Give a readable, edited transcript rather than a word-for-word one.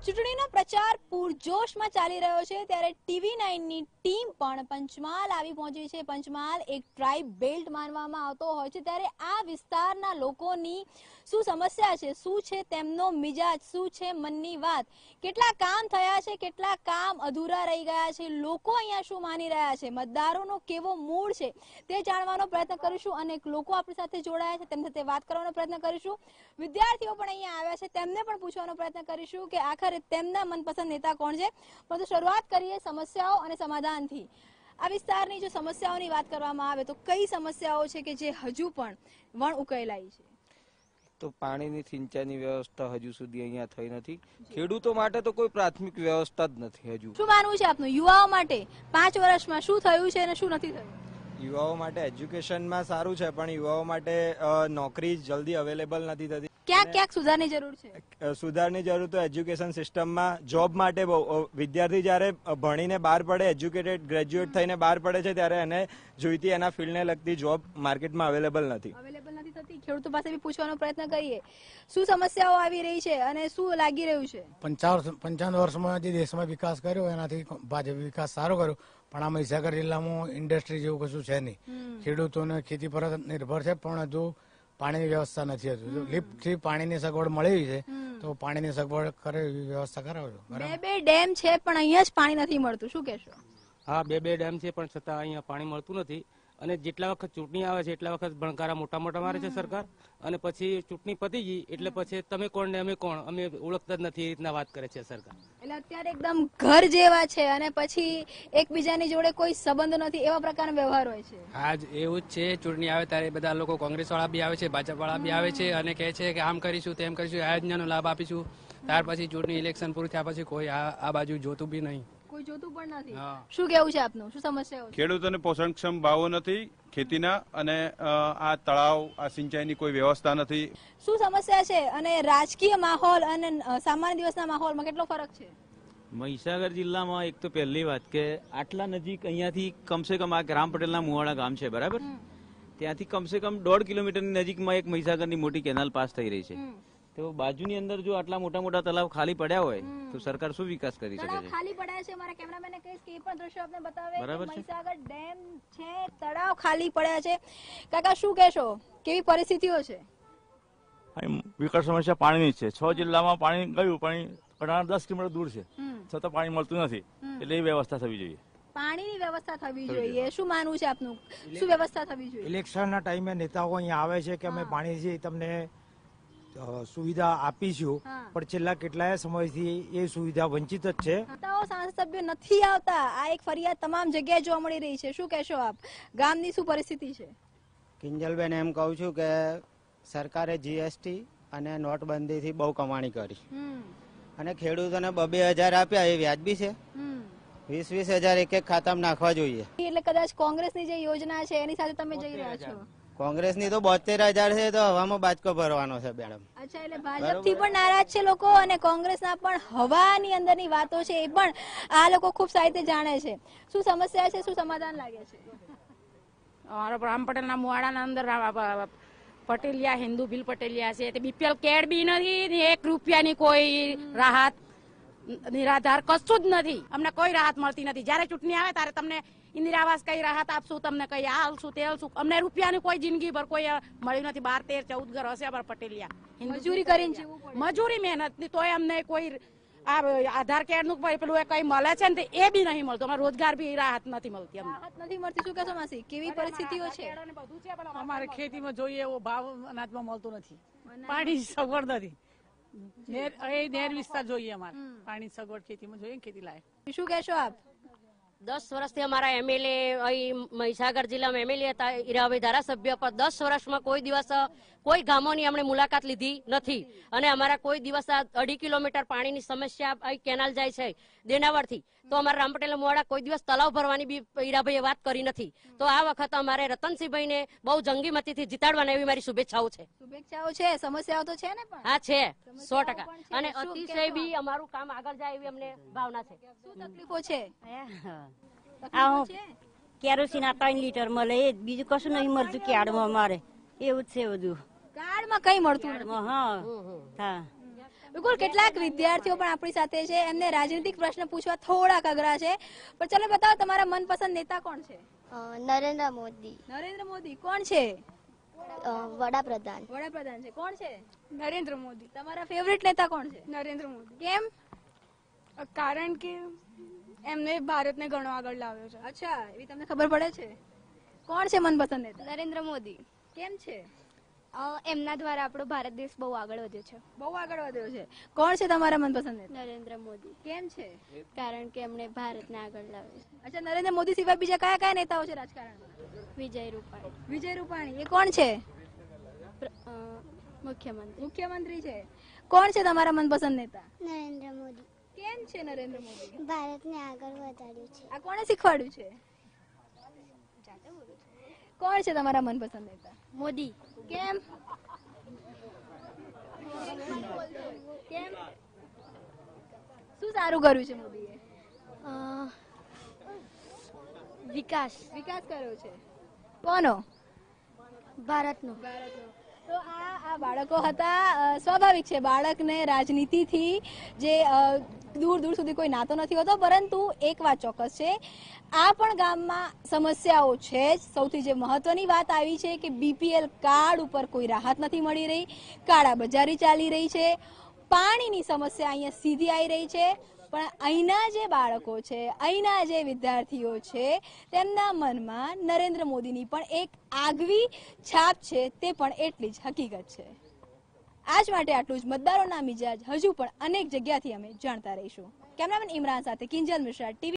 ચૂંટણીનો પ્રચાર પૂરજોશમાં ચાલી રહ્યો છે ત્યારે TV9 ની ટીમ પણ પંચમહાલ આવી પહોંચી છે। પંચમહાલ એક ટ્રાઇબ બેલ્ટ માનવામાં આવતો હોય છે ત્યારે આ વિસ્તારના લોકોની શું સમસ્યા છે, શું છે તેમનો મિજાજ, શું છે મનની વાત, કેટલા કામ થયા છે, કેટલા કામ અધૂરા રહી ગયા છે, લોકો અહીંયા શું માની રહ્યા છે, મતદારોનો કેવો મૂડ છે તે જાણવાનો પ્રયત્ન કરીશું। અનેક લોકો આપણી સાથે જોડાયા છે, તેમની સાથે વાત કરવાનો પ્રયત્ન કરીશું। વિદ્યાર્થીઓ પણ અહીંયા આવ્યા છે, તેમને પણ પૂછવાનો પ્રયત્ન કરીશું કે આખરે તેમના મનપસંદ નેતા કોણ છે। પરંતુ શરૂઆત કરીએ સમસ્યાઓ અને સમાધાનથી। આ વિસ્તારની જો સમસ્યાઓની વાત કરવામાં આવે તો કઈ સમસ્યાઓ છે કે જે હજુ પણ વણ ઉકેલાઈ છે? તો પાણીની સિંચાઈની વ્યવસ્થા હજુ સુધી અહીંયા થઈ નથી। ખેડૂતો માટે તો કોઈ પ્રાથમિક વ્યવસ્થા જ નથી હજુ। શું માનવું છે આપનું યુવાઓ માટે 5 વર્ષમાં શું થયું છે અને શું નથી થયું? યુવાઓ માટે એજ્યુકેશનમાં સારું છે પણ યુવાઓ માટે નોકરી જલ્દી અવેલેબલ નથી થતી। ક્યાંક સુધારની જરૂર છે। સુધારની જરૂર તો એજ્યુકેશન સિસ્ટમમાં જોબ માટે વિદ્યાર્થી જ્યારે ભણીને બહાર પડે, એજ્યુકેટેડ ગ્રેજ્યુએટ થઈને બહાર પડે છે ત્યારે એને જોઈતી એના ફિલ્ડને લગતી જોબ માર્કેટમાં અવેલેબલ નથી થતી। ખેડૂતો પાસે બી પૂછવાનો પ્રયત્ન કરીએ શું સમસ્યાઓ આવી રહી છે અને શું લાગી રહ્યું છે? 55 વર્ષમાં જે દેશમાં વિકાસ કર્યો એનાથી ભાજપ વિકાસ સારો કર્યો પણ આ મહીસાગર જિલ્લામાં ઇન્ડસ્ટ્રી જેવું કશું છે નહીં। ખેડૂતોને ખેતી પર નિર્ભર છે પણ હજુ પાણીની વ્યવસ્થા નથી। હજુ લિફ્ટથી પાણીની સગવડ મળી છે તો પાણીની સગવડ કરે એવી વ્યવસ્થા કરાવજો। બે ડેમ છે પણ અહીંયા જ પાણી નથી મળતું, શું કહેશો? હા, બે ડેમ છે પણ છતાં અહીંયા પાણી મળતું નથી અને જેટલા વખત ચૂંટણી આવે છે એટલા વખત ભણકારા મોટા મોટા મારે છે સરકાર અને પછી ચૂંટણી પતી ગઈ એટલે પછી તમે કોણ ને અમે કોણ અમે ઓળખતા જ નથી એ રીતના વાત કરે છે સરકાર। એટલે અત્યારે એકદમ ઘર જેવા છે અને પછી એકબીજાની જોડે કોઈ સંબંધ નથી એવા પ્રકારનો વ્યવહાર હોય છે। આજ એવું જ છે, ચૂંટણી આવે ત્યારે બધા લોકો કોંગ્રેસ વાળા બી આવે છે, ભાજપ વાળા બી આવે છે અને કહે છે કે આમ કરીશું તેમ કરીશું, આ યોજનાનો લાભ આપીશું। ત્યાર પછી ચૂંટણી ઇલેક્શન પૂરું થયા પછી કોઈ આ બાજુ જોતું બી નહીં, કોઈ જોતું પણ નથી। શું કેવું છે આપનું, શું સમસ્યા? ખેડૂતોને પોષણક્ષમ ભાવો નથી ખેતીના અને આ તળાવ આ સિંચાઈની કોઈ વ્યવસ્થા નથી। શું સમસ્યા છે અને રાજકીય માહોલ અને સામાન્ય દિવસના માહોલમાં કેટલો ફરક છે? મહીસાગર જિલ્લામાં એક તો પહેલી વાત કે આટલા નજીક અહીંયાથી કમસે કમ આ રામ પટેલના મુવાડા ગામ છે બરાબર, ત્યાંથી કમસે કમ 1.5 કિલોમીટરની નજીકમાં એક મહીસાગરની મોટી કેનાલ પાસ થઈ રહી છે તો બાજુની અંદર જો આટલા મોટા મોટા તલાવ ખાલી પડ્યા હોય તો સરકાર શું વિકાસ કરી શકે છે? ખાલી પડ્યા છે, મારા કેમેરામેને કહીશ કે એ પણ દ્રશ્યો આપને બતાવે। બરાબર છે, મહીસાગર ડેમ છે, તળાવ ખાલી પડ્યા છે। કાકા શું કહેશો, કેવી પરિસ્થિતિઓ છે? વિકટ સમસ્યા પાણીની છે। 6 જિલ્લામાં પાણી ગયું પણ 10 કિલોમીટર દૂર છે છતાં પાણી મળતું નથી એટલે એ વ્યવસ્થા થવી જોઈએ। પાણીની વ્યવસ્થા થવી જોઈએ, શું માનવું છે આપનું, શું વ્યવસ્થા થવી જોઈએ? ઇલેક્શનના ટાઈમે નેતાઓ અહીંયા આવે છે કે અમે પાણીથી તમને સુવિધા આપીશું પણ છેલ્લા કેટલાય સમયથી એ સુવિધા વંચિત જ છે। સાંસદ સભ્યો નથી આવતા, આ એક ફરિયાદ તમામ જગ્યાએ જોવા મળી રહી છે, શું કહેશો આપ? ગામની શું પરિસ્થિતિ છે? કિંજલબેન એમ કહું છું કે સરકારે GST અને નોટબંધીથી બહુ કમાણી કરી અને ખેડૂતોને 2,000 આપ્યા એ વ્યાજબી છે? 20,000 એક ખાતામાં નાખવા જોઈએ। એટલે કદાચ કોંગ્રેસની જે યોજના છે એની સાથે તમે જઈ રહ્યા છો? કોંગ્રેસની તો 72,000 છે તો હવામાં બાજકો ભરવાનો છે મેડમ। અચ્છા, એટલે ભાજપથી પણ નારાજ છે લોકો અને કોંગ્રેસના પણ હવાની અંદરની વાતો છે એ પણ આ લોકો ખૂબ સાહિત્ય જાણે છે। શું સમસ્યા છે, શું સમાધાન લાગે છે? અમારા રામ પટેલના મુવાડાના અંદર પટેલિયા હિન્દુ ભીલ પટેલિયા છે તે BPL કાર્ડ બી નથી ને 1 રૂપિયાની કોઈ રાહત નિરાધાર કશું જ નથી, અમને કોઈ રાહત મળતી નથી। જયારે ચૂંટણી આવે ત્યારે તમને ઇન્દિરા આવાસ કઈ રાહત આપશું, તમને કઈ આ હાલશું તે હાલશું, અમને રૂપિયાની કોઈ જિંદગી ભર કોઈ મળ્યું નથી। 12, 13, 14 ઘર હશે અમારા પટેલિયા, મજૂરી કરીને મજૂરી મહેનત ની તોય અમને કોઈ આ આધાર કાર્ડ નું પેલું કઈ મળે છે ને એ બી નહીં મળતું, અમારે રોજગાર બી રાહત નથી મળતી, રાહત નથી મળતી। શું કહેશો માસી, કેવી પરિસ્થિતિઓ છે? અમારે ખેતીમાં જોઈએ એવો ભાવ અનાજમાં મળતો નથી, પાણી સગવડ નથી, નેર વિસ્તાર જોઈએ, અમારે પાણી સગવડ ખેતીમાં જોઈએ, ખેતી લાયક। શું કહેશો આપ? 10 વર્ષથી અમારા MLA અહીં મહીસાગર જિલ્લામાં MLA હતા હીરાભાઈ ધારાસભ્ય, પર 10 વર્ષમાં કોઈ દિવસ કોઈ ગામોની અમને મુલાકાત લીધી નથી અને અમારા કોઈ દિવસ 2.5 કિલોમીટર પાણીની સમસ્યા અહીં કેનાલ જાય છે દેનાવરથી તો અમારા રામ પટેલ મુવાડા કોઈ દિવસ તલાવ ભરવાની બી હીરાભાઈએ વાત કરી નથી। તો આ વખત અમારે રતનસિંહભાઈને બહુ જંગી મતીથી જીતાડવાના એવી મારી શુભેચ્છાઓ છે। શુભેચ્છાઓ છે, સમસ્યાઓ તો છે ને? પણ હા છે 100% અને અતિશય બી અમારું કામ આગળ જાય એવી અમને ભાવના છે। શું તકલીફો છે? કેરોસીન 3 લીટર મળે, બીજું કશું નહીં મળતું કાર્ડમાં, અમારે એવું જ છે બધું। કાર્ડમાં કઈ મળતું? હા, બિલકુલ કેટલાક વિદ્યાર્થીઓ પણ આપણી સાથે છે, એમને રાજનીતિક પ્રશ્ન પૂછવા થોડાક અઘરા છે, પણ ચલો બતાવો તમારા મનપસંદ નેતા કોણ છે? નરેન્દ્ર મોદી. નરેન્દ્ર મોદી કોણ છે? વડાપ્રધાન. વડાપ્રધાન છે. કોણ છે? નરેન્દ્ર મોદી. તમારા ફેવરિટ નેતા કોણ છે? નરેન્દ્ર મોદી. કેમ? કારણ કે એમને ભારતને ઘણો આગળ લાવ્યો છે. અચ્છા, એવી તમને ખબર પડે છે. કોણ છે મનપસંદ નેતા? નરેન્દ્ર મોદી. કેમ છે? એમના દ્વારા આપણો ભારત દેશ બહુ આગળ વધ્યો છે. બહુ આગળ વધ્યો છે. કોણ છે તમારા મનપસંદ નેતા? નરેન્દ્ર મોદી. કેમ છે? કારણ કે એમણે ભારતને આગળ લાવ્યો છે. અચ્છા, નરેન્દ્ર મોદી સિવાય બીજા કયા કયા નેતાઓ છે રાજકારણમાં? વિજય રૂપાણી. વિજય રૂપાણી એ કોણ છે? મુખ્યમંત્રી. મુખ્યમંત્રી છે. કોણ છે તમારા મનપસંદ નેતા? નરેન્દ્ર મોદી. કેમ છે નરેન્દ્ર મોદી? ભારતને આગળ વધાર્યું છે. આ કોણે શીખવાડ્યું છે? કોણ છે તમારા મનપસંદ નેતા? મોદી. કેમ? કેમ? શું સારું કર્યું છે મોદીએ? વિકાસ. વિકાસ કર્યો છે. કોનો? ભારતનો. તો આ બાળકો હતા. સ્વાભાવિક છે, બાળકને રાજનીતિથી જે દૂર દૂર સુધી કોઈ નાતો નથી હોતો, પરંતુ એક વાત ચોક્કસ છે, આ પણ ગામમાં સમસ્યાઓ છે જ. સૌથી જે મહત્વની વાત આવી છે કે બીપીએલ કાર્ડ ઉપર કોઈ રાહત નથી મળી રહી, કાળા બજારી ચાલી રહી છે, પાણીની સમસ્યા અહીંયા સીધી આવી રહી છે. પણ અહીંના જે બાળકો છે, અહીંના જે વિદ્યાર્થીઓ છે, તેમના મનમાં નરેન્દ્ર મોદીની પણ એક આગવી છાપ છે, તે પણ એટલી જ હકીકત છે. આજ માટે આટલું જ. મતદારોના મિજાજ હજુ પણ અનેક જગ્યાથી અમે જાણતા રહીશું. કેમેરામેન ઇમરાન સાથે કિંજલ મિશ્રા, ટીવી